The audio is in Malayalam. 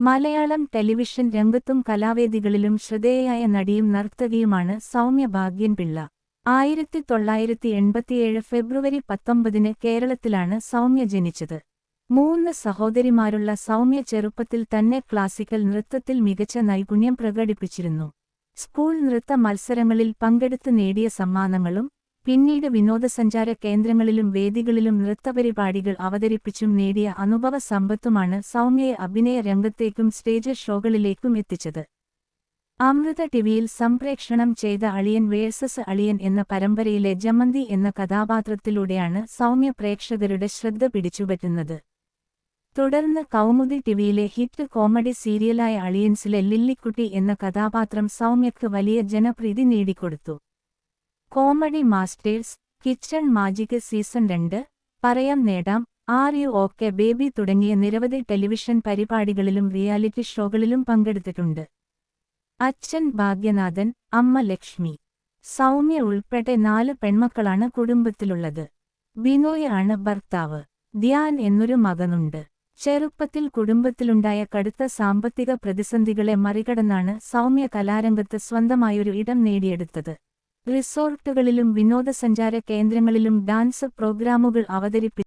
മലയാളം ടെലിവിഷൻ രംഗത്തും കലാവേദികളിലും ശ്രദ്ധേയയായ നടിയും നർത്തകിയുമാണ് സൗമ്യ ഭാഗ്യൻപിള്ള. 1987 ഫെബ്രുവരി 19 കേരളത്തിലാണ് സൗമ്യ ജനിച്ചത്. 3 സഹോദരിമാരുള്ള സൗമ്യ ചെറുപ്പത്തിൽ തന്നെ ക്ലാസിക്കൽ നൃത്തത്തിൽ മികച്ച നൈപുണ്യം പ്രകടിപ്പിച്ചിരുന്നു. സ്കൂൾ നൃത്ത മത്സരങ്ങളിൽ പങ്കെടുത്ത് നേടിയ സമ്മാനങ്ങളും പിന്നീട് വിനോദസഞ്ചാര കേന്ദ്രങ്ങളിലും വേദികളിലും നൃത്തപരിപാടികൾ അവതരിപ്പിച്ചും നേടിയ അനുഭവ സമ്പത്തുമാണ് സൗമ്യയെ അഭിനയ രംഗത്തേക്കും സ്റ്റേജ് ഷോകളിലേക്കും എത്തിച്ചത്. അമൃത ടിവിയിൽ സംപ്രേക്ഷണം ചെയ്ത അളിയൻ വേഴ്സസ് അളിയൻ എന്ന പരമ്പരയിലെ ജമന്തി എന്ന കഥാപാത്രത്തിലൂടെയാണ് സൗമ്യ പ്രേക്ഷകരുടെ ശ്രദ്ധ പിടിച്ചുപറ്റുന്നത്. തുടർന്ന് കൗമുദി ടിവിയിലെ ഹിറ്റ് കോമഡി സീരിയലായ അളിയൻസിലെ ലില്ലിക്കുട്ടി എന്ന കഥാപാത്രം സൗമ്യയ്ക്ക് വലിയ ജനപ്രീതി നേടിക്കൊടുത്തു. Comedy masters, kitchen magic season 2, പറയാം നേടാം, ആർ യു ഓക്കെ ബേബി തുടങ്ങിയ നിരവധി ടെലിവിഷൻ പരിപാടികളിലും റിയാലിറ്റി ഷോകളിലും പങ്കെടുത്തിട്ടുണ്ട്. അച്ഛൻ ഭാഗ്യനാഥൻ, അമ്മ ലക്ഷ്മി. സൗമ്യ ഉൾപ്പെടെ 4 പെൺമക്കളാണ് കുടുംബത്തിലുള്ളത്. ബിനോയ് ആണ് ഭർത്താവ്. ധ്യാൻ എന്നൊരു മകനുണ്ട്. ചെറുപ്പത്തിൽ കുടുംബത്തിലുണ്ടായ കടുത്ത സാമ്പത്തിക പ്രതിസന്ധികളെ മറികടന്നാണ് സൗമ്യ കലാരംഗത്ത് സ്വന്തമായൊരു ഇടം നേടിയെടുത്തത്. റിസോർട്ടുകളിലും വിനോദസഞ്ചാര കേന്ദ്രങ്ങളിലും ഡാൻസ് പ്രോഗ്രാമുകൾ അവതരിപ്പിച്ചു.